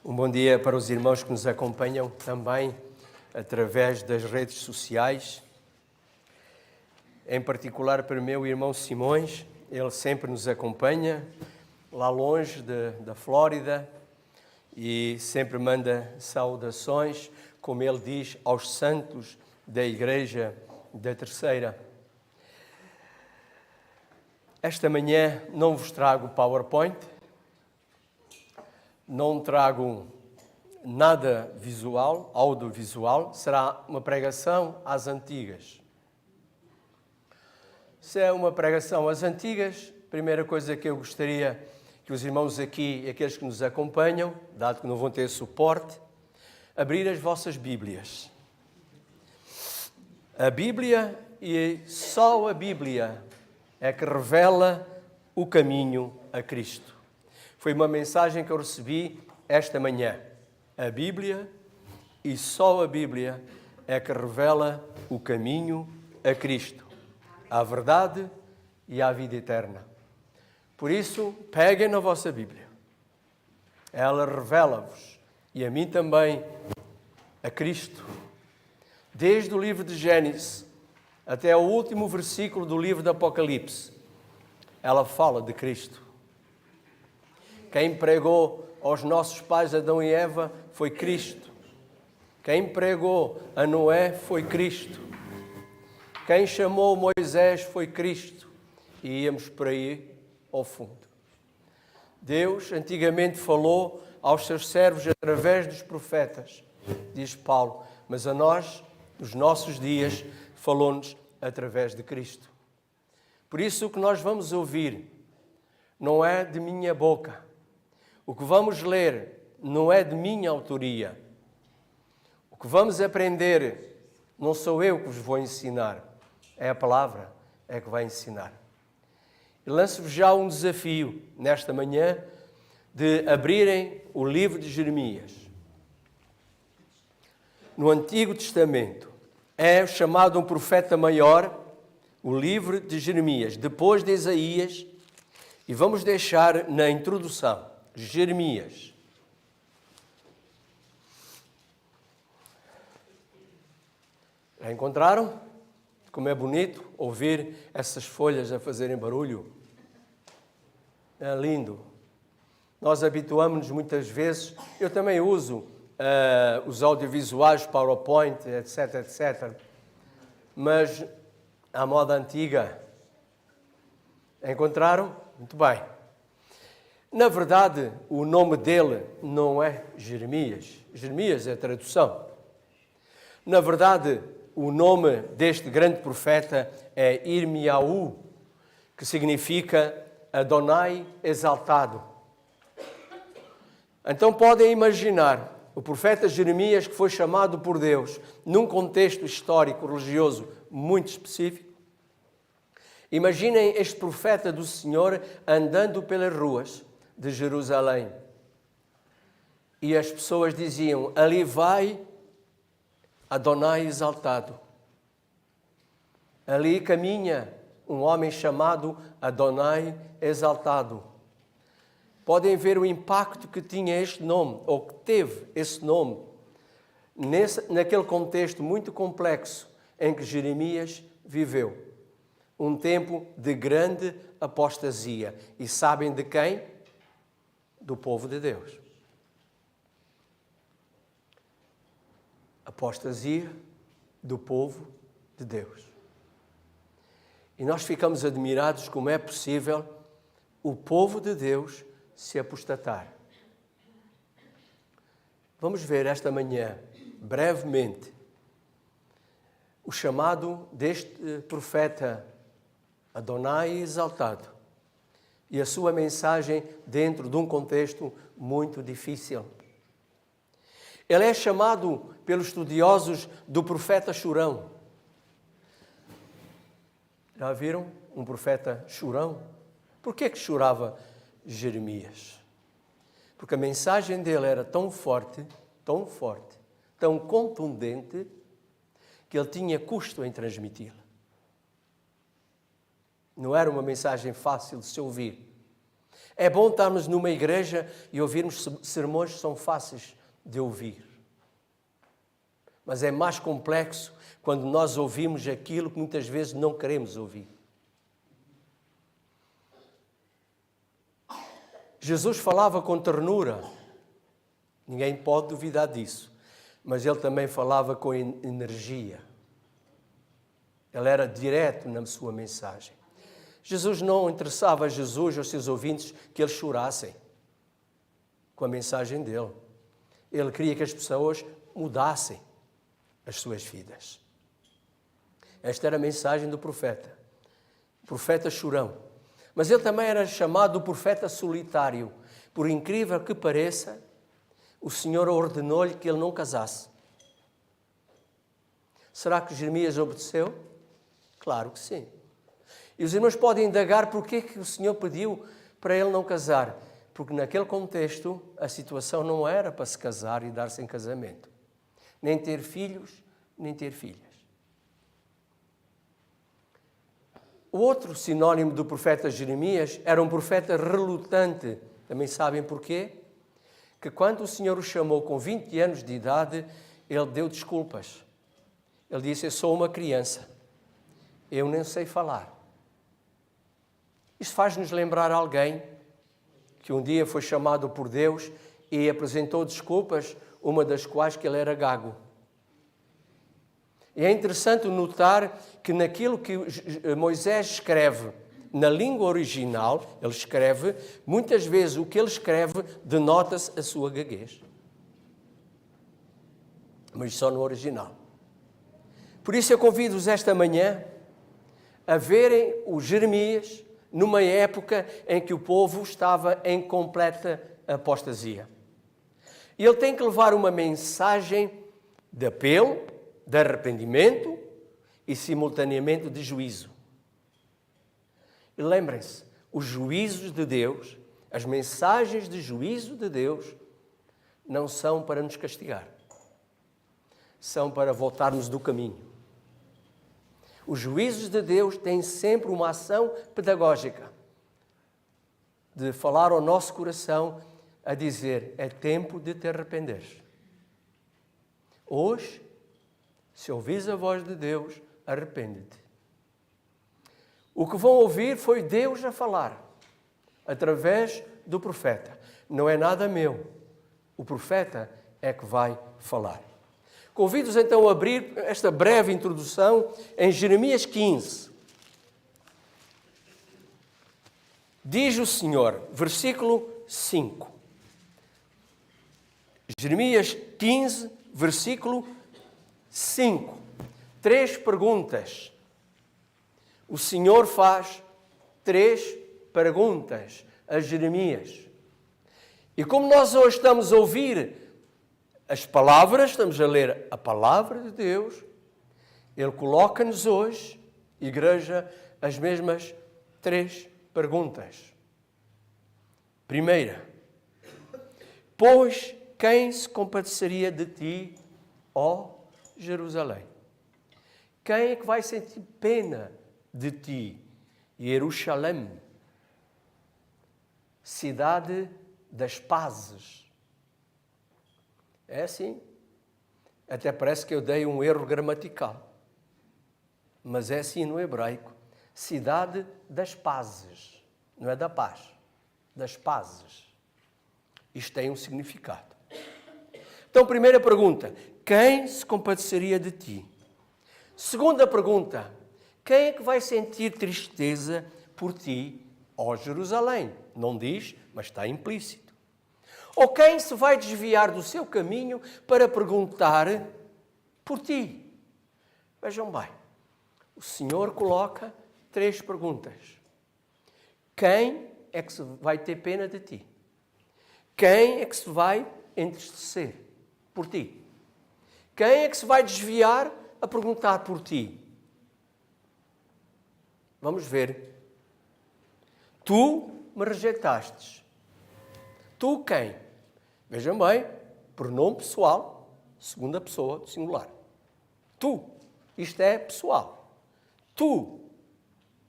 Um bom dia para os irmãos que nos acompanham também através das redes sociais. Em particular para o meu irmão Simões, ele sempre nos acompanha lá longe da Flórida e sempre manda saudações, como ele diz, aos santos da Igreja da Terceira. Esta manhã não vos trago PowerPoint, não trago nada visual, audiovisual, será uma pregação às antigas. Se é uma pregação às antigas, a primeira coisa que eu gostaria que os irmãos aqui e aqueles que nos acompanham, dado que não vão ter suporte, abrir as vossas Bíblias. A Bíblia e só a Bíblia é que revela o caminho a Cristo. Foi uma mensagem que eu recebi esta manhã. A Bíblia e só a Bíblia é que revela o caminho a Cristo, à verdade e à vida eterna. Por isso, peguem na vossa Bíblia. Ela revela-vos, e a mim também, a Cristo. Desde o livro de Gênesis até o último versículo do livro do Apocalipse, ela fala de Cristo. Quem pregou aos nossos pais Adão e Eva foi Cristo. Quem pregou a Noé foi Cristo. Quem chamou Moisés foi Cristo. E íamos por aí ao fundo. Deus antigamente falou aos seus servos através dos profetas, diz Paulo, mas a nós, nos nossos dias, falou-nos através de Cristo. Por isso o que nós vamos ouvir não é de minha boca. O que vamos ler não é de minha autoria. O que vamos aprender não sou eu que vos vou ensinar. É a palavra que vai ensinar. E lanço-vos já um desafio nesta manhã de abrirem o livro de Jeremias. No Antigo Testamento é chamado um profeta maior, o livro de Jeremias, depois de Isaías, e vamos deixar na introdução Jeremias. Já encontraram? Como é bonito ouvir essas folhas a fazerem barulho. É lindo. Nós habituamos-nos muitas vezes, eu também uso os audiovisuais, PowerPoint, etc, etc. Mas à moda antiga. Encontraram? Muito bem. Na verdade, o nome dele não é Jeremias. Jeremias é a tradução. Na verdade, o nome deste grande profeta é Irmiaú, que significa Adonai exaltado. Então podem imaginar o profeta Jeremias, que foi chamado por Deus num contexto histórico, religioso muito específico. Imaginem este profeta do Senhor andando pelas ruas de Jerusalém. E as pessoas diziam, ali vai Adonai exaltado. Ali caminha um homem chamado Adonai exaltado. Podem ver o impacto que tinha este nome, ou que teve esse nome, naquele contexto muito complexo em que Jeremias viveu. Um tempo de grande apostasia. E sabem de quem? Do povo de Deus. Apostasia do povo de Deus. E nós ficamos admirados como é possível o povo de Deus se apostatar. Vamos ver esta manhã, brevemente, o chamado deste profeta Adonai exaltado e a sua mensagem dentro de um contexto muito difícil. Ele é chamado pelos estudiosos do profeta chorão. Já viram um profeta chorão? Por que chorava Jeremias? Porque a mensagem dele era tão forte, tão contundente, que ele tinha custo em transmiti-la. Não era uma mensagem fácil de se ouvir. É bom estarmos numa igreja e ouvirmos sermões que são fáceis de ouvir. Mas é mais complexo quando nós ouvimos aquilo que muitas vezes não queremos ouvir. Jesus falava com ternura. Ninguém pode duvidar disso. Mas ele também falava com energia. Ele era direto na sua mensagem. Jesus não interessava a Jesus e aos seus ouvintes que eles chorassem com a mensagem dele. Ele queria que as pessoas mudassem as suas vidas. Esta era a mensagem do profeta. Profeta chorão. Mas ele também era chamado o profeta solitário. Por incrível que pareça, o Senhor ordenou-lhe que ele não casasse. Será que Jeremias obedeceu? Claro que sim. E os irmãos podem indagar porque que o Senhor pediu para ele não casar. Porque naquele contexto a situação não era para se casar e dar-se em casamento. Nem ter filhos, nem ter filhas. O outro sinónimo do profeta Jeremias era um profeta relutante. Também sabem porquê? Que quando o Senhor o chamou com 20 anos de idade, ele deu desculpas. Ele disse, eu sou uma criança. Eu nem sei falar. Isto faz-nos lembrar alguém que um dia foi chamado por Deus e apresentou desculpas, uma das quais que ele era gago. E é interessante notar que naquilo que Moisés escreve na língua original, ele escreve, muitas vezes o que ele escreve denota-se a sua gaguez. Mas só no original. Por isso eu convido-vos esta manhã a verem o Jeremias numa época em que o povo estava em completa apostasia. E ele tem que levar uma mensagem de apelo, de arrependimento e, simultaneamente, de juízo. E lembrem-se, os juízos de Deus, as mensagens de juízo de Deus, não são para nos castigar. São para voltarmos do caminho. Os juízos de Deus têm sempre uma ação pedagógica de falar ao nosso coração a dizer, é tempo de te arrependeres. Hoje, se ouvires a voz de Deus, arrepende-te. O que vão ouvir foi Deus a falar, através do profeta. Não é nada meu. O profeta é que vai falar. Convido-os então a abrir esta breve introdução em Jeremias 15. Diz o Senhor, versículo 5. Jeremias 15, versículo 5. 3 perguntas. O Senhor faz 3 perguntas a Jeremias. E como nós hoje estamos a ouvir as palavras, estamos a ler a palavra de Deus, Ele coloca-nos hoje, igreja, as mesmas 3 perguntas. Primeira, pois quem se compadeceria de ti, ó Jerusalém? Quem é que vai sentir pena de ti, Jerusalém? Cidade das pazes. É assim. Até parece que eu dei um erro gramatical. Mas é assim no hebraico. Cidade das pazes. Não é da paz. Das pazes. Isto tem um significado. Então, primeira pergunta. Quem se compadeceria de ti? Segunda pergunta. Quem é que vai sentir tristeza por ti, ó Jerusalém? Não diz, mas está implícito. Ou quem se vai desviar do seu caminho para perguntar por ti? Vejam bem, o Senhor coloca 3 perguntas. Quem é que se vai ter pena de ti? Quem é que se vai entristecer por ti? Quem é que se vai desviar a perguntar por ti? Vamos ver. Tu me rejeitastes. Tu quem? Vejam bem, pronome pessoal, segunda pessoa do singular. Tu, isto é pessoal. Tu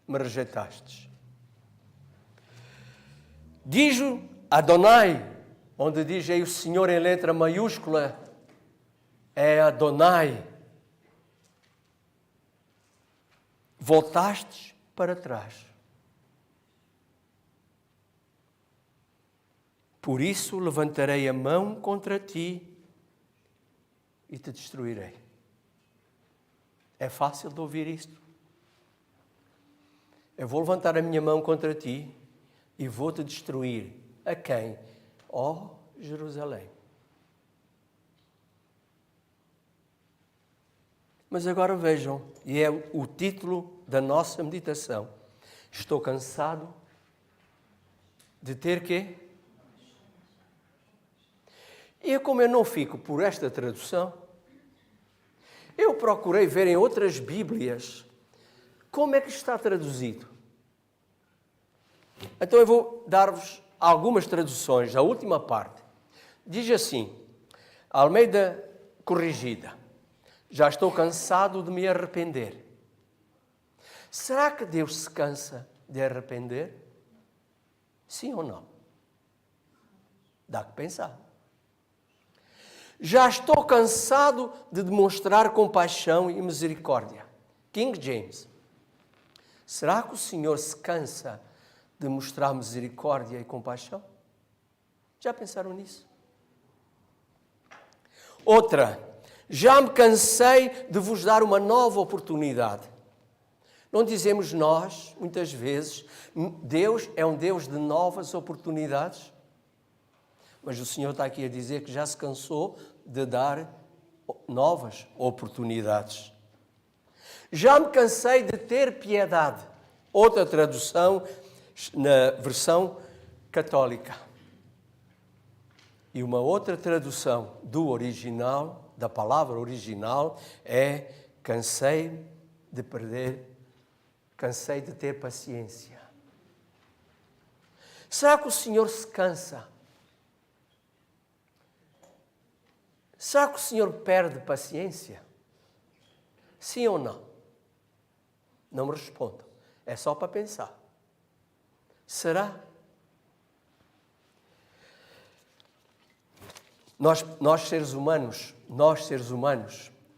me rejeitastes. Diz-o Adonai, onde diz aí o Senhor em letra maiúscula, é Adonai. Voltastes para trás. Por isso levantarei a mão contra ti e te destruirei. É fácil de ouvir isto? Eu vou levantar a minha mão contra ti e vou-te destruir. A quem? Ó Jerusalém. Mas agora vejam, e é o título da nossa meditação. Estou cansado de ter quê? E como eu não fico por esta tradução, eu procurei ver em outras Bíblias como é que está traduzido. Então eu vou dar-vos algumas traduções. A última parte diz assim, Almeida corrigida, já estou cansado de me arrepender. Será que Deus se cansa de arrepender? Sim ou não? Dá que pensar. Já estou cansado de demonstrar compaixão e misericórdia. King James. Será que o Senhor se cansa de mostrar misericórdia e compaixão? Já pensaram nisso? Outra. Já me cansei de vos dar uma nova oportunidade. Não dizemos nós, muitas vezes, Deus é um Deus de novas oportunidades? Mas o Senhor está aqui a dizer que já se cansou de dar novas oportunidades. Já me cansei de ter piedade. Outra tradução na versão católica. E uma outra tradução do original, da palavra original, é cansei de ter paciência. Será que o Senhor se cansa? Será que o Senhor perde paciência? Sim ou não? Não me respondam. É só para pensar. Será? Nós seres humanos,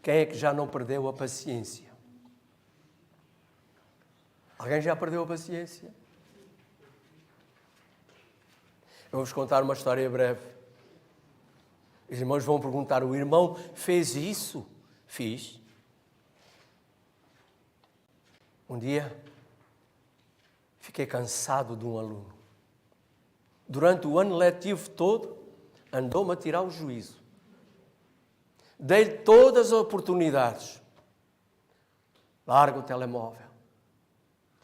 quem é que já não perdeu a paciência? Alguém já perdeu a paciência? Eu vou-vos contar uma história breve. Os irmãos vão perguntar, o irmão fez isso? Fiz. Um dia, fiquei cansado de um aluno. Durante o ano letivo todo, andou-me a tirar o juízo. Dei-lhe todas as oportunidades. Larga o telemóvel.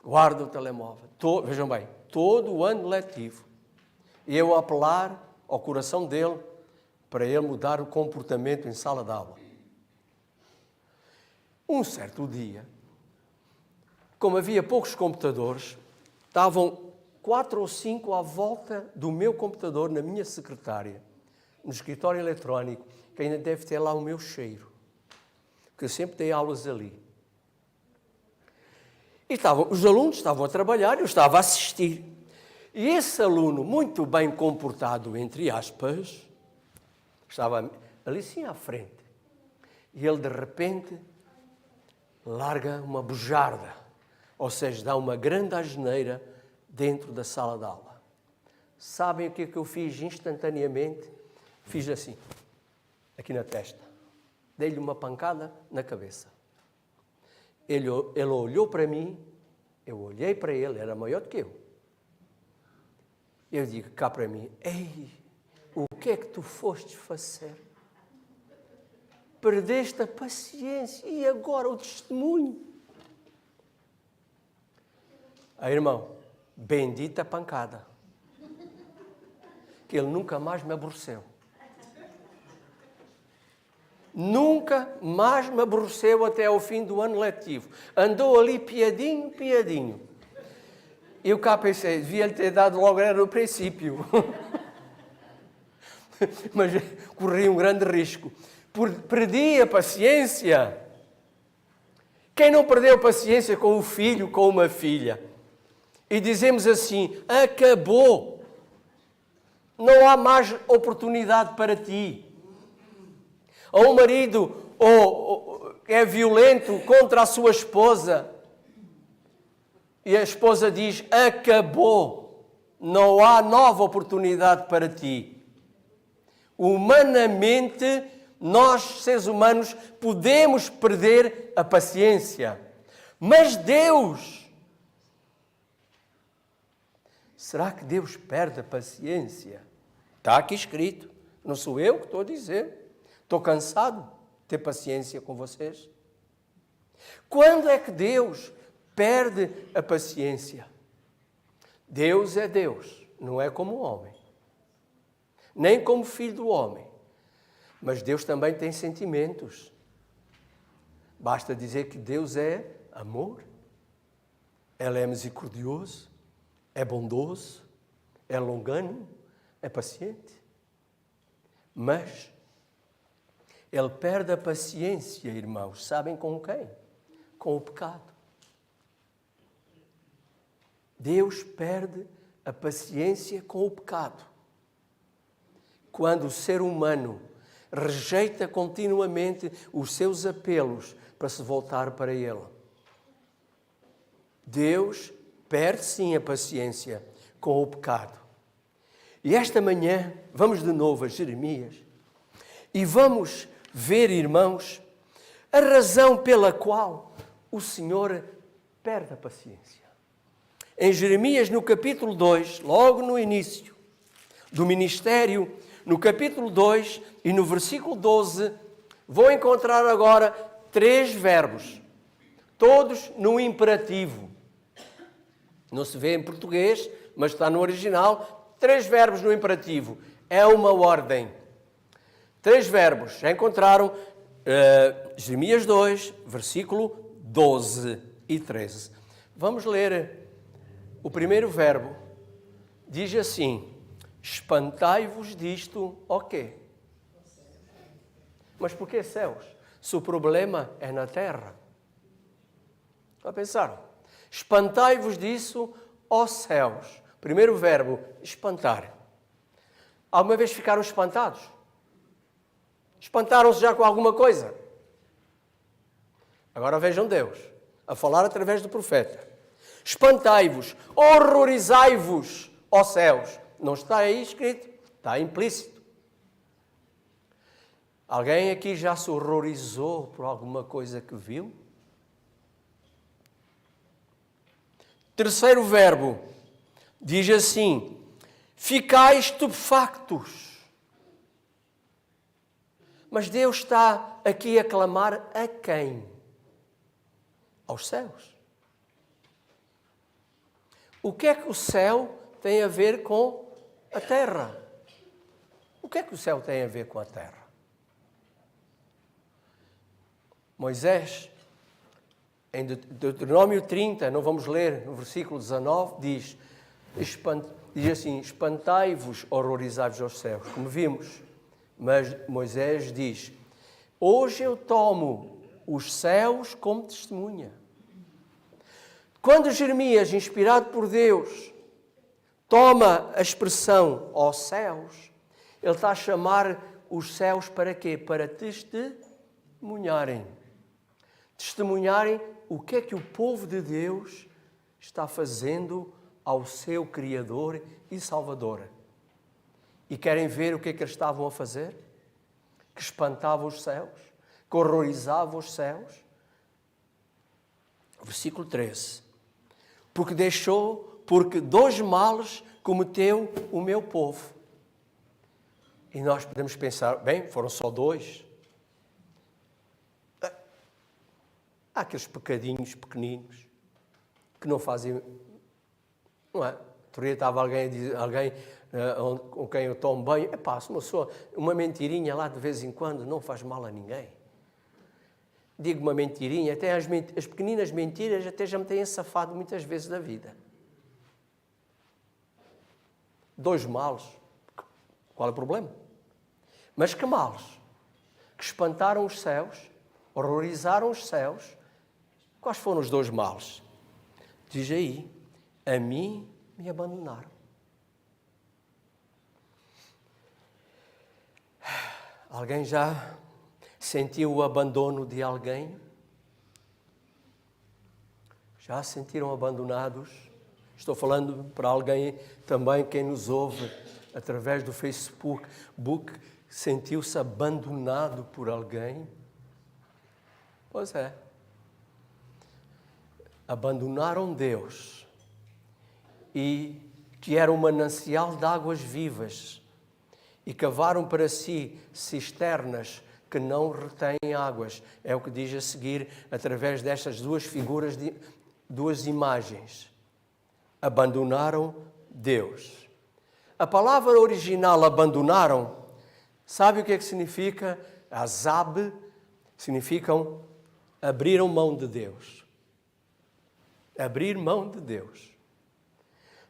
Guarda o telemóvel. Vejam bem, todo o ano letivo. E eu a apelar ao coração dele para ele mudar o comportamento em sala de aula. Um certo dia, como havia poucos computadores, estavam 4 ou 5 à volta do meu computador, na minha secretária, no escritório eletrónico, que ainda deve ter lá o meu cheiro, porque eu sempre dei aulas ali. E os alunos estavam a trabalhar, eu estava a assistir. E esse aluno, muito bem comportado, entre aspas, estava ali sim à frente. E ele, de repente, larga uma bujarda, ou seja, dá uma grande asneira dentro da sala de aula. Sabem o que é que eu fiz instantaneamente? Fiz assim, aqui na testa. Dei-lhe uma pancada na cabeça. Ele olhou para mim, eu olhei para ele, era maior do que eu. Eu digo cá para mim, ei, o que é que tu foste fazer? Perdeste a paciência e agora o testemunho. Irmão, bendita pancada, que ele nunca mais me aborreceu. Nunca mais me aborreceu até ao fim do ano letivo. Andou ali piadinho. Eu cá pensei, devia-lhe ter dado logo no princípio. Mas corri um grande risco. Perdi a paciência. Quem não perdeu a paciência com o filho, com uma filha? E dizemos assim, acabou. não há mais oportunidade para ti. Ou um marido é violento contra a sua esposa e a esposa diz: acabou, não há nova oportunidade para ti. Humanamente, nós, seres humanos, podemos perder a paciência. Mas Deus, será que Deus perde a paciência? Está aqui escrito, não sou eu que estou a dizer. Estou cansado de ter paciência com vocês. Quando é que Deus perde a paciência? Deus é Deus, não é como o homem, nem como filho do homem. Mas Deus também tem sentimentos. Basta dizer que Deus é amor. Ele é misericordioso, é bondoso, é longânimo, é paciente. Mas Ele perde a paciência, irmãos. Sabem com quem? Com o pecado. Deus perde a paciência com o pecado. Quando o ser humano rejeita continuamente os seus apelos para se voltar para Ele. Deus perde sim a paciência com o pecado. E esta manhã vamos de novo a Jeremias e vamos ver, irmãos, a razão pela qual o Senhor perde a paciência. Em Jeremias, no capítulo 2, logo no início do ministério, no capítulo 2 e no versículo 12, vou encontrar agora 3 verbos, todos no imperativo. Não se vê em português, mas está no original, 3 verbos no imperativo. É uma ordem. 3 verbos. Já encontraram Jeremias 2, versículo 12 e 13. Vamos ler o primeiro verbo. Diz assim: espantai-vos disto, o quê? Mas por que céus? Se o problema é na terra. Já pensaram? Espantai-vos disso, ó céus. Primeiro verbo, espantar. Alguma vez ficaram espantados? Espantaram-se já com alguma coisa? Agora vejam Deus a falar através do profeta. Espantai-vos, horrorizai-vos, ó céus. Não está aí escrito, está implícito. Alguém aqui já se horrorizou por alguma coisa que viu? Terceiro verbo, diz assim: ficai estupefactos. Mas Deus está aqui a clamar a quem? Aos céus. O que é que o céu tem a ver com a terra? O que é que o céu tem a ver com a terra? Moisés, em Deuteronômio 30, não vamos ler, no versículo 19, diz assim: espantai-vos, horrorizai-vos aos céus, como vimos. Mas Moisés diz: hoje eu tomo os céus como testemunha. Quando Jeremias, inspirado por Deus, toma a expressão aos céus, ele está a chamar os céus para quê? Para testemunharem. Testemunharem o que é que o povo de Deus está fazendo ao seu Criador e Salvador. E querem ver o que é que eles estavam a fazer? Que espantava os céus, que horrorizava os céus. Versículo 13. Porque 2 males cometeu o meu povo. E nós podemos pensar, bem, foram só 2. Há aqueles pecadinhos pequeninos que não fazem, não é? Outro dia estava alguém com quem eu tomo banho, uma mentirinha lá de vez em quando não faz mal a ninguém. Digo uma mentirinha, até as pequeninas mentiras até já me têm safado muitas vezes da vida. 2 males, qual é o problema? Mas que males? Que espantaram os céus, horrorizaram os céus. Quais foram os 2 males? Diz aí: a mim me abandonaram. Alguém já sentiu o abandono de alguém? Já se sentiram abandonados? Estou falando para alguém também, quem nos ouve através do Facebook, sentiu-se abandonado por alguém? Pois é. Abandonaram Deus, e que era um manancial de águas vivas, e cavaram para si cisternas que não retêm águas. É o que diz a seguir, através destas duas figuras, duas imagens. Abandonaram Deus. A palavra original abandonaram, sabe o que é que significa? Azab, significam abriram mão de Deus. Abrir mão de Deus.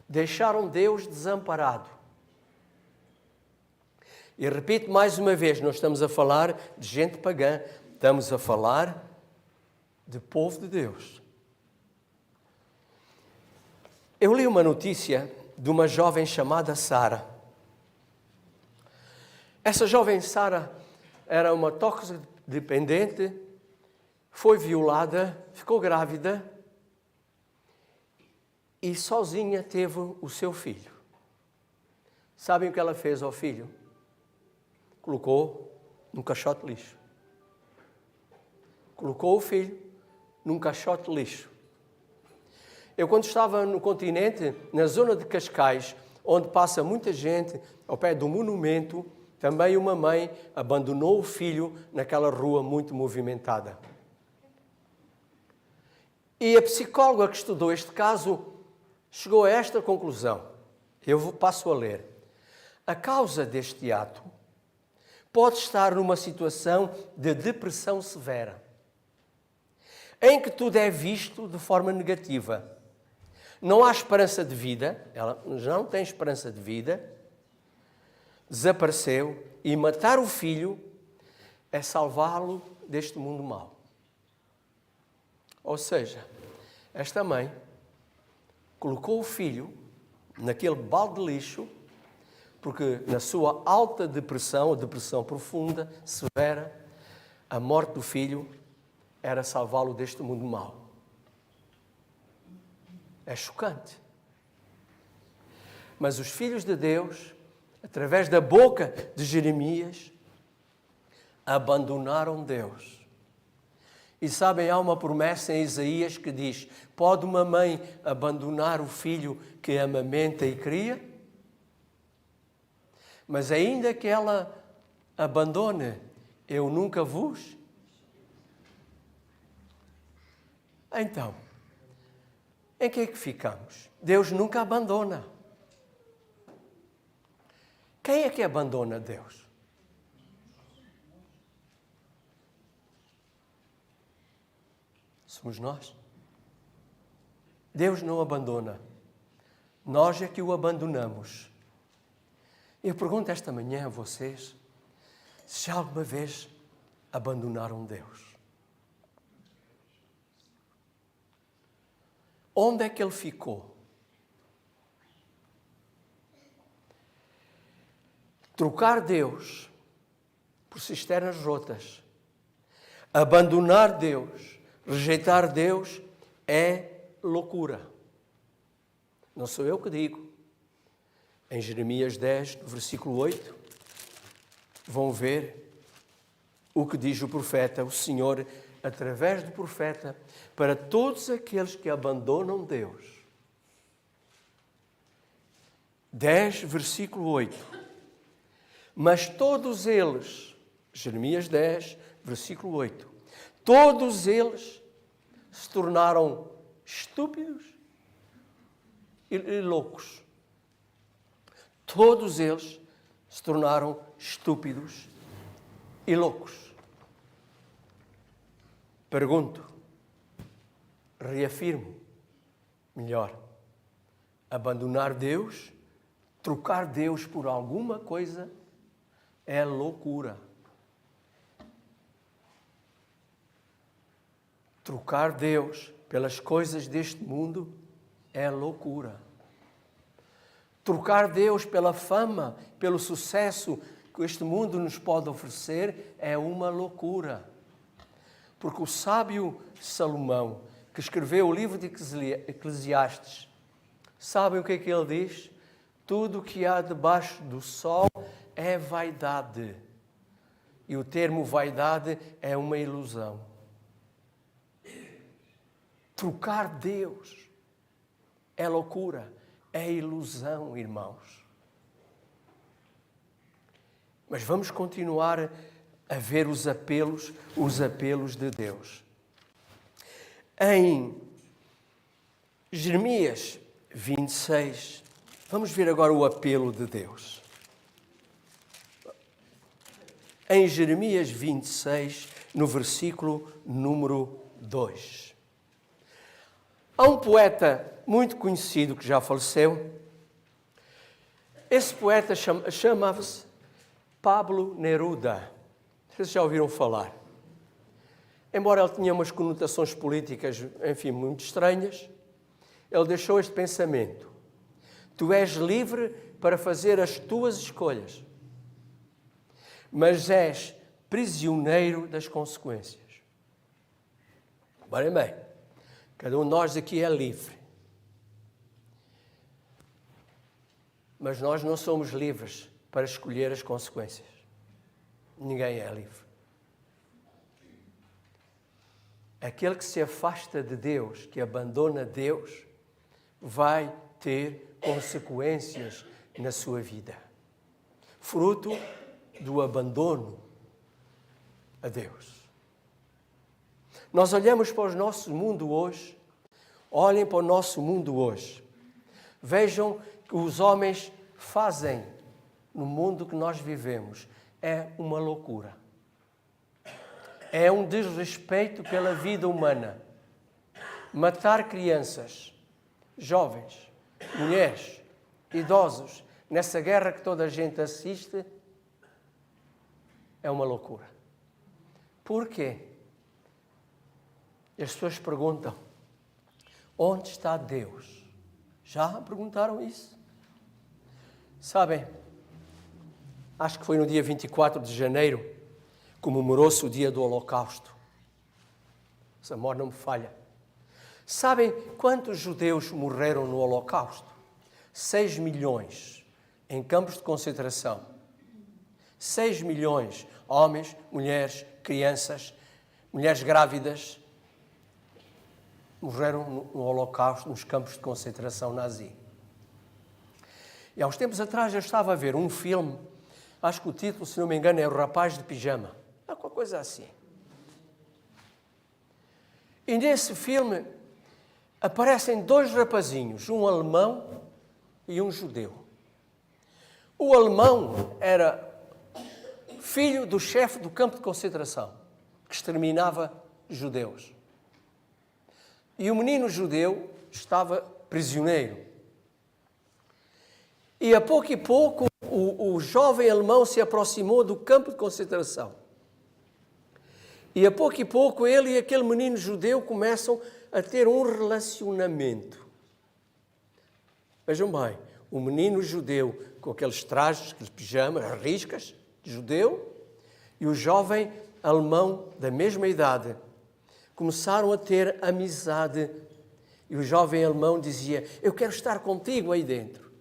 Deixaram Deus desamparado. E repito mais uma vez, nós estamos a falar de gente pagã, estamos a falar de povo de Deus. Eu li uma notícia de uma jovem chamada Sara. Essa jovem Sara era uma toxicodependente, foi violada, ficou grávida e sozinha teve o seu filho. Sabem o que ela fez ao filho? Colocou num caixote de lixo. Colocou o filho num caixote de lixo. Eu, quando estava no continente, na zona de Cascais, onde passa muita gente, ao pé do monumento, também uma mãe abandonou o filho naquela rua muito movimentada. E a psicóloga que estudou este caso chegou a esta conclusão. Eu passo a ler. A causa deste ato pode estar numa situação de depressão severa, em que tudo é visto de forma negativa. Não há esperança de vida, ela já não tem esperança de vida, desapareceu, e matar o filho é salvá-lo deste mundo mau. Ou seja, esta mãe colocou o filho naquele balde de lixo, porque na sua alta depressão, depressão profunda, severa, a morte do filho era salvá-lo deste mundo mau. É chocante. Mas os filhos de Deus, através da boca de Jeremias, abandonaram Deus. E sabem, há uma promessa em Isaías que diz: pode uma mãe abandonar o filho que amamenta e cria? Mas ainda que ela abandone, eu nunca vos. Então, em que é que ficamos? Deus nunca abandona. Quem é que abandona Deus? Somos nós. Deus não abandona. Nós é que o abandonamos. Eu pergunto esta manhã a vocês se já alguma vez abandonaram Deus. Onde é que Ele ficou? Trocar Deus por cisternas rotas, abandonar Deus, rejeitar Deus é loucura. Não sou eu que digo. Em Jeremias 10, no versículo 8, vão ver o que diz o profeta, o Senhor, através do profeta, para todos aqueles que abandonam Deus. 10, versículo 8. Mas todos eles, Jeremias 10, versículo 8, todos eles se tornaram estúpidos e loucos. Todos eles se tornaram estúpidos e loucos. Pergunto, reafirmo, melhor, abandonar Deus, trocar Deus por alguma coisa, é loucura. Trocar Deus pelas coisas deste mundo é loucura. Trocar Deus pela fama, pelo sucesso que este mundo nos pode oferecer é uma loucura. Porque o sábio Salomão, que escreveu o livro de Eclesiastes, sabem o que é que ele diz? Tudo o que há debaixo do sol é vaidade. E o termo vaidade é uma ilusão. Trocar Deus é loucura, é ilusão, irmãos. Mas vamos continuar a ver os apelos de Deus. Em Jeremias 26, vamos ver agora o apelo de Deus. Em Jeremias 26, no versículo número 2. Há um poeta muito conhecido que já faleceu. Esse poeta chamava-se Pablo Neruda. Vocês já ouviram falar? Embora ele tinha umas conotações políticas, enfim, muito estranhas, ele deixou este pensamento: tu és livre para fazer as tuas escolhas, mas és prisioneiro das consequências. Reparem bem, cada um de nós aqui é livre, mas nós não somos livres para escolher as consequências. Ninguém é livre. Aquele que se afasta de Deus, que abandona Deus, vai ter consequências na sua vida. Fruto do abandono a Deus. Nós olhamos para o nosso mundo hoje, olhem para o nosso mundo hoje. Vejam que os homens fazem no mundo que nós vivemos. É uma loucura. É um desrespeito pela vida humana. Matar crianças, jovens, mulheres, idosos, nessa guerra que toda a gente assiste, é uma loucura. Por quê? As pessoas perguntam: onde está Deus? Já perguntaram isso? Sabem, acho que foi no dia 24 de janeiro, comemorou-se o dia do Holocausto. Se a memória não me falha. Sabem quantos judeus morreram no Holocausto? 6 milhões em campos de concentração. 6 milhões, homens, mulheres, crianças, mulheres grávidas, morreram no Holocausto, nos campos de concentração nazi. E há uns tempos atrás eu estava a ver um filme, acho que o título, se não me engano, é O Rapaz de Pijama. Alguma coisa assim. E nesse filme aparecem 2 rapazinhos, um alemão e um judeu. O alemão era filho do chefe do campo de concentração, que exterminava judeus. E o menino judeu estava prisioneiro. E a pouco o jovem alemão se aproximou do campo de concentração. E a pouco ele e aquele menino judeu começam a ter um relacionamento. Vejam bem, o menino judeu com aqueles trajes, aqueles pijamas, riscas de judeu, e o jovem alemão da mesma idade começaram a ter amizade. E o jovem alemão dizia: eu quero estar contigo aí dentro.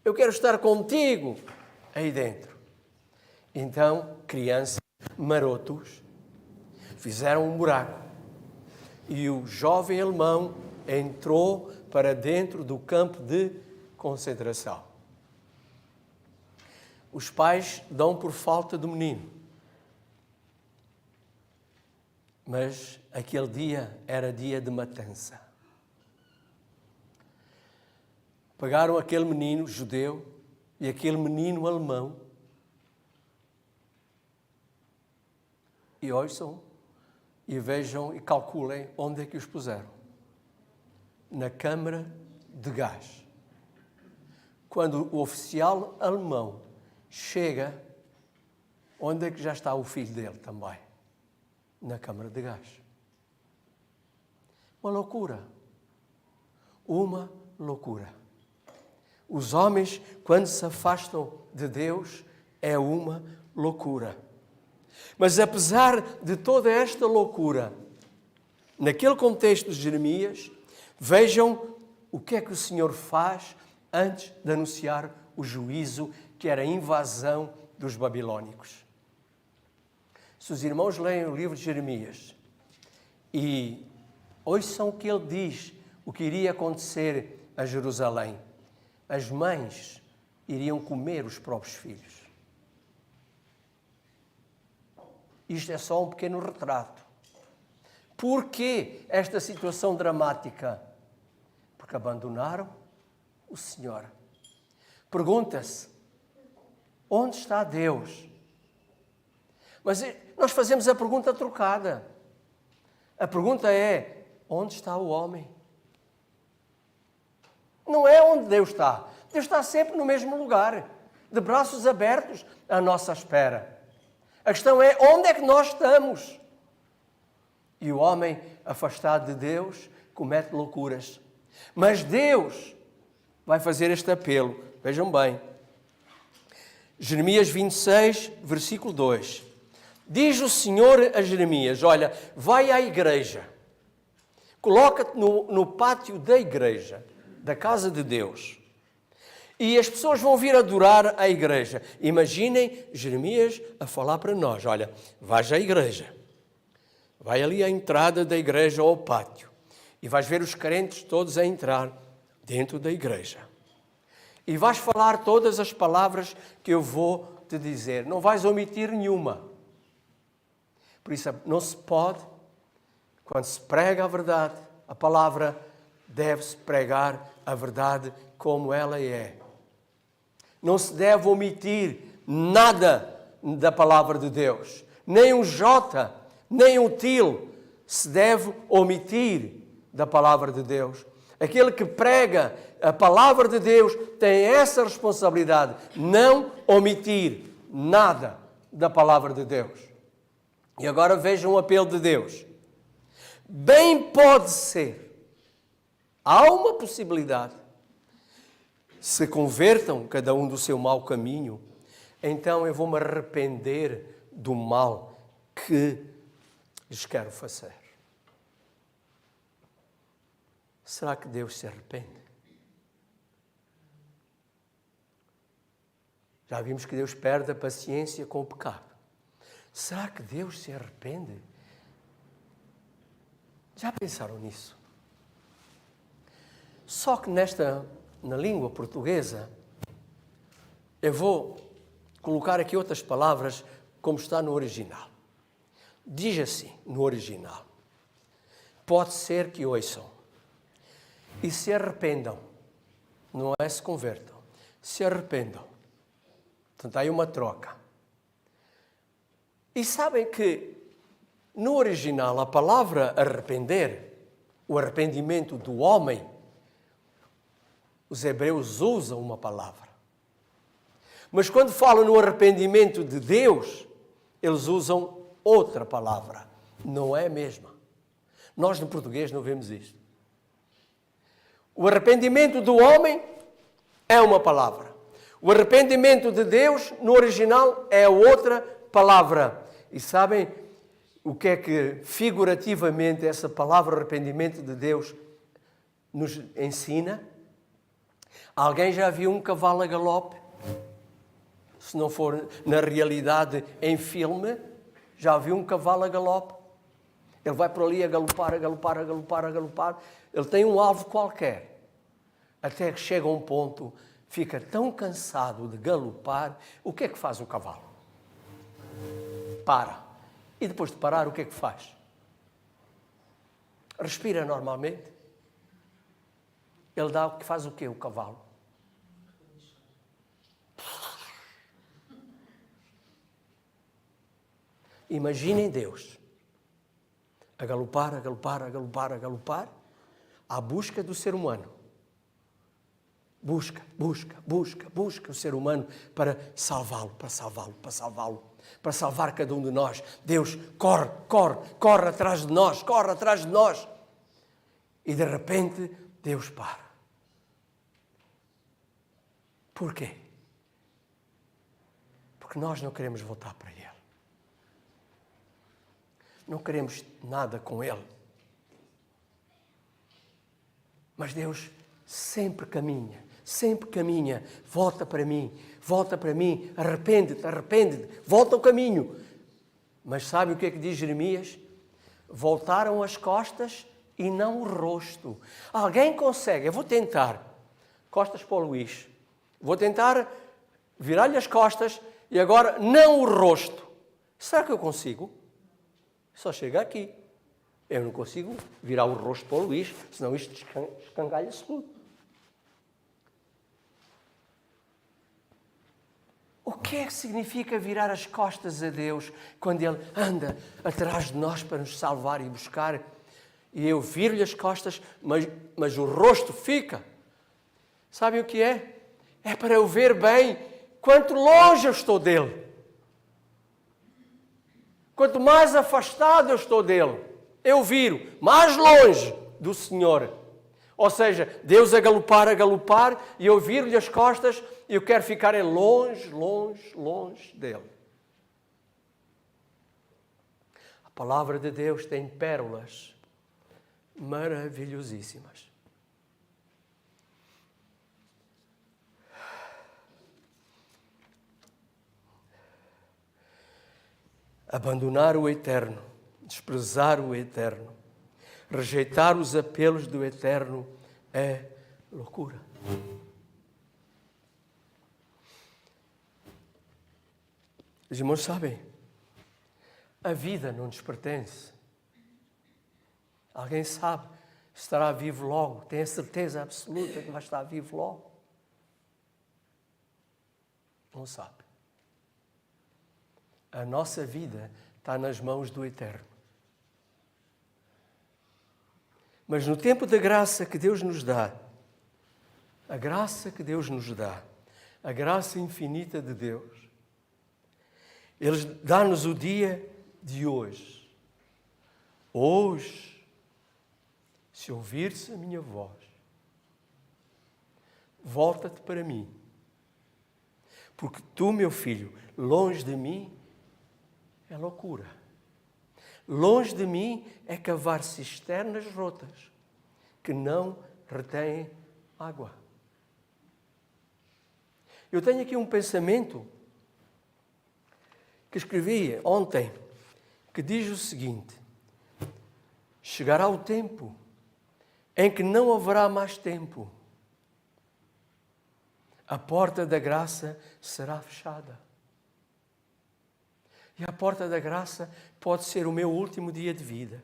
Eu quero estar contigo aí dentro. Então, crianças marotos fizeram um buraco e o jovem alemão entrou para dentro do campo de concentração. Os pais dão por falta do menino. Mas aquele dia era dia de matança. Pegaram aquele menino judeu e aquele menino alemão e ouçam e vejam e calculem onde é que os puseram. Na câmara de gás. Quando o oficial alemão chega, onde é que já está o filho dele também? Na câmara de gás. Uma loucura. Uma loucura. Os homens, quando se afastam de Deus, É uma loucura. Mas apesar de toda esta loucura, naquele contexto de Jeremias, vejam o que é que o Senhor faz antes de anunciar o juízo, que era a invasão dos babilônicos. Se os irmãos leem o livro de Jeremias e ouçam o que ele diz, o que iria acontecer a Jerusalém, as mães iriam comer os próprios filhos. Isto é só um pequeno retrato. Por que esta situação dramática? Porque abandonaram o Senhor. Pergunta-se, onde está Deus? Mas nós fazemos a pergunta trocada. A pergunta é, onde está o homem? Não é onde Deus está. Deus está sempre no mesmo lugar, de braços abertos à nossa espera. A questão é, onde é que nós estamos? E o homem, afastado de Deus, comete loucuras. Mas Deus vai fazer este apelo. Vejam bem. Jeremias 26, versículo 2. Diz o Senhor a Jeremias, olha, vai à igreja. Coloca-te no pátio da igreja, da casa de Deus. E as pessoas vão vir adorar a igreja. Imaginem Jeremias a falar para nós, olha, vais à igreja. Vai ali à entrada da igreja ou ao pátio. E vais ver os crentes todos a entrar dentro da igreja. E vais falar todas as palavras que eu vou te dizer. Não vais omitir nenhuma. Por isso, não se pode, quando se prega a verdade, a palavra, deve-se pregar a verdade como ela é. Não se deve omitir nada da palavra de Deus. Nem um J, nem um til se deve omitir da palavra de Deus. Aquele que prega a palavra de Deus tem essa responsabilidade, não omitir nada da palavra de Deus. E agora vejam o apelo de Deus. Bem pode ser, há uma possibilidade, se convertam cada um do seu mau caminho, então eu vou-me arrepender do mal que lhes quero fazer. Será que Deus se arrepende? Já vimos que Deus perde a paciência com o pecado. Será que Deus se arrepende? Já pensaram nisso? Só que na língua portuguesa, eu vou colocar aqui outras palavras como está no original. Diz assim, no original. Pode ser que ouçam e se arrependam. Não é se convertam. Se arrependam. Portanto, há aí uma troca. E sabem que no original a palavra arrepender, o arrependimento do homem, os hebreus usam uma palavra. Mas quando falam no arrependimento de Deus, eles usam outra palavra. Não é a mesma. Nós no português não vemos isto. O arrependimento do homem é uma palavra. O arrependimento de Deus, no original, é outra palavra. E sabem o que é que figurativamente essa palavra arrependimento de Deus nos ensina? Alguém já viu um cavalo a galope? Se não for na realidade em filme, já viu um cavalo a galope? Ele vai por ali a galopar, a galopar, a galopar, a galopar. Ele tem um alvo qualquer. Até que chega a um ponto, fica tão cansado de galopar. O que é que faz o cavalo? Para. E depois de parar, o que é que faz? Respira normalmente. Ele faz o quê, o cavalo? Imaginem Deus a galopar, a galopar, a galopar, a galopar, à busca do ser humano. Busca o ser humano para salvá-lo, para salvá-lo, para salvá-lo, para salvar cada um de nós. Deus corre atrás de nós, corre atrás de nós. E de repente, Deus para. Por quê? Porque Porque nós não queremos voltar para Ele. Não queremos nada com Ele. Mas Deus sempre caminha, volta para mim, arrepende-te, volta ao caminho. Mas sabe o que é que diz Jeremias? Voltaram as costas e não o rosto. Alguém consegue? Eu vou tentar. Costas para o Luís. Vou tentar virar-lhe as costas e agora não o rosto. Será que eu consigo? Só chega aqui. Eu não consigo virar o rosto para o Luís, senão isto escangalha-se tudo. O que é que significa virar as costas a Deus quando Ele anda atrás de nós para nos salvar e buscar? E eu viro-lhe as costas, mas o rosto fica. Sabe o que é? É para eu ver bem quanto longe eu estou dEle. Quanto mais afastado eu estou dEle. Eu viro mais longe do Senhor. Ou seja, Deus a galopar, e eu viro-lhe as costas e eu quero ficar longe dEle. A palavra de Deus tem pérolas maravilhosíssimas. Abandonar o eterno, desprezar o eterno, rejeitar os apelos do eterno é loucura. Os irmãos sabem, a vida não nos pertence. Alguém sabe se estará vivo logo, tem a certeza absoluta que vai estar vivo logo? Não sabe. A nossa vida está nas mãos do Eterno. Mas no tempo da graça que Deus nos dá, a graça que Deus nos dá, a graça infinita de Deus, Ele dá-nos o dia de hoje. Hoje, se ouvires a minha voz, volta-te para mim. Porque tu, meu filho, longe de mim, é loucura. Longe de mim é cavar cisternas rotas que não retêm água. Eu tenho aqui um pensamento que escrevi ontem, que diz o seguinte: chegará o tempo em que não haverá mais tempo. A porta da graça será fechada. E a porta da graça pode ser o meu último dia de vida.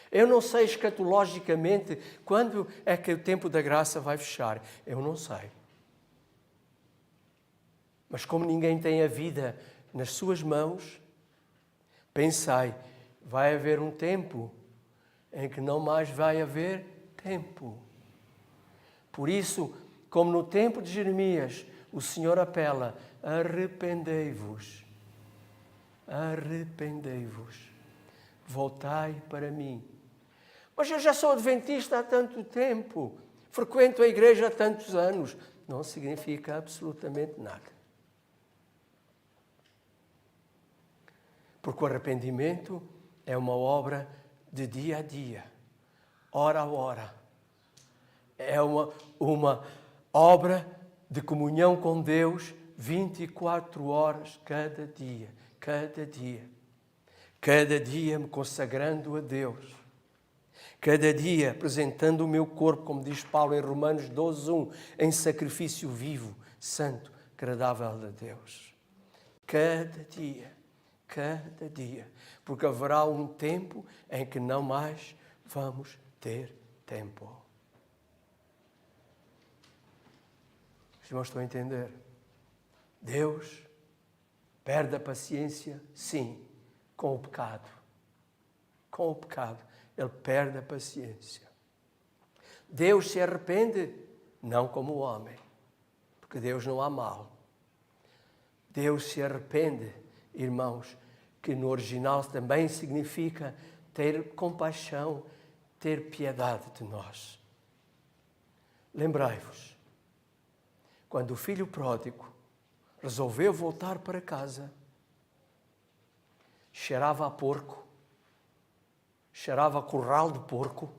Eu não sei escatologicamente quando é que o tempo da graça vai fechar. Eu não sei. Mas como ninguém tem a vida nas suas mãos, pensai, vai haver um tempo em que não mais vai haver tempo. Por isso, como no tempo de Jeremias, o Senhor apela: arrependei-vos. Arrependei-vos, voltai para mim. Mas eu já sou adventista há tanto tempo, frequento a igreja há tantos anos. Não significa absolutamente nada. Porque o arrependimento é uma obra de dia a dia, hora a hora. É uma obra de comunhão com Deus 24 horas cada dia. Cada dia me consagrando a Deus, cada dia apresentando o meu corpo, como diz Paulo em Romanos 12:1, em sacrifício vivo, santo, agradável a Deus. Cada dia, porque haverá um tempo em que não mais vamos ter tempo. Os irmãos estão a entender? Deus perde a paciência, sim, com o pecado. Com o pecado, Ele perde a paciência. Deus se arrepende, não como o homem, porque Deus não há mal. Deus se arrepende, irmãos, que no original também significa ter compaixão, ter piedade de nós. Lembrai-vos, quando o filho pródigo resolveu voltar para casa. Cheirava a porco, cheirava a curral de porco,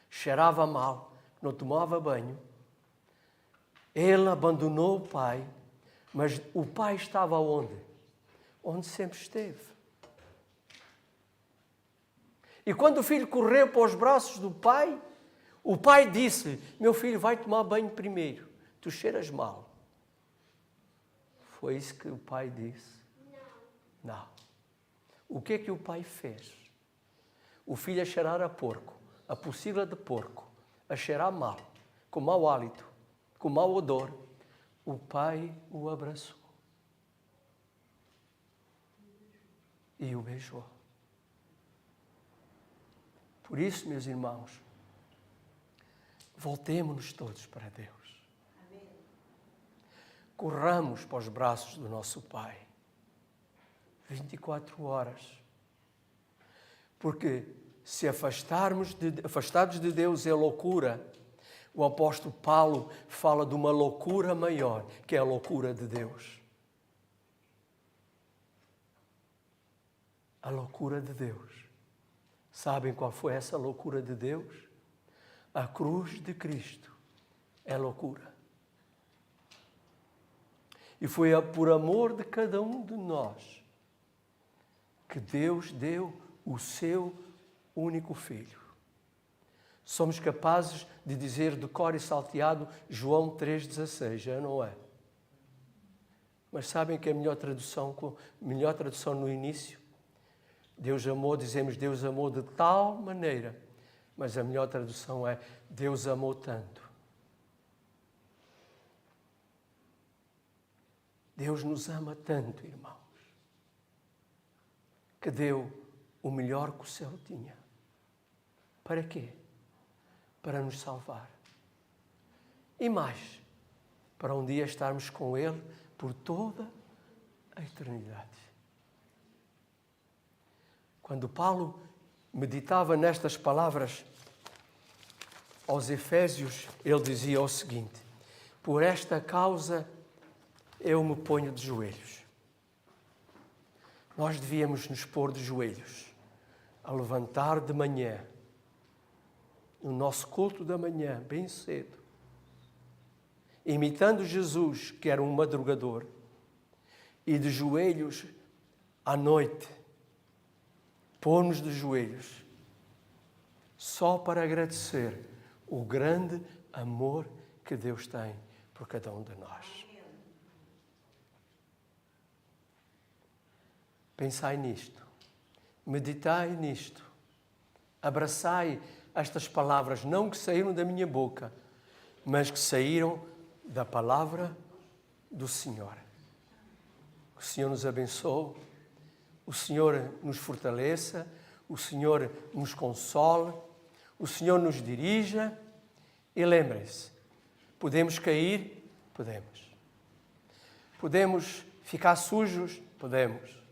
cheirava mal, não tomava banho. Ele abandonou o pai, mas o pai estava onde? Onde sempre esteve. E quando o filho correu para os braços do pai, o pai disse: meu filho, vai tomar banho primeiro, tu cheiras mal. Foi isso que o pai disse? Não. O que é que o pai fez? O filho a cheirar a porco, a pocilga de porco, a cheirar mal, com mau hálito, com mau odor, o pai o abraçou e o beijou. Por isso, meus irmãos, voltemo-nos todos para Deus. Corramos para os braços do nosso Pai. 24 horas. Porque se afastados de Deus é loucura, o apóstolo Paulo fala de uma loucura maior, que é a loucura de Deus. A loucura de Deus. Sabem qual foi essa loucura de Deus? A cruz de Cristo é loucura. E foi por amor de cada um de nós que Deus deu o seu único Filho. Somos capazes de dizer de cor e salteado João 3,16, já não é? Mas sabem que a melhor tradução no início? Deus amou, dizemos Deus amou de tal maneira, mas a melhor tradução é Deus amou tanto. Deus nos ama tanto, irmãos, que deu o melhor que o céu tinha. Para quê? Para nos salvar. E mais, para um dia estarmos com Ele por toda a eternidade. Quando Paulo meditava nestas palavras aos Efésios, ele dizia o seguinte: por esta causa eu me ponho de joelhos. Nós devíamos nos pôr de joelhos, a levantar de manhã, no nosso culto da manhã, bem cedo, imitando Jesus, que era um madrugador, e de joelhos à noite, pôr-nos de joelhos, só para agradecer o grande amor que Deus tem por cada um de nós. Pensai nisto, meditai nisto, abraçai estas palavras, não que saíram da minha boca, mas que saíram da palavra do Senhor. O Senhor nos abençoe, o Senhor nos fortaleça, o Senhor nos console, o Senhor nos dirija e lembrem-se, podemos cair? Podemos. Podemos ficar sujos? Podemos.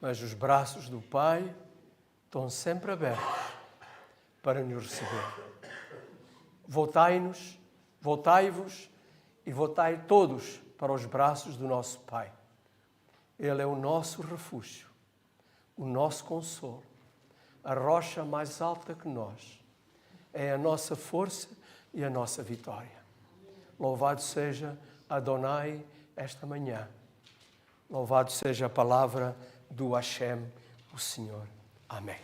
Mas os braços do Pai estão sempre abertos para nos receber. Voltai-vos e voltai todos para os braços do nosso Pai. Ele é o nosso refúgio, o nosso consolo, a rocha mais alta que nós. É a nossa força e a nossa vitória. Louvado seja Adonai esta manhã. Louvado seja a palavra do Hashem, o Senhor. Amém.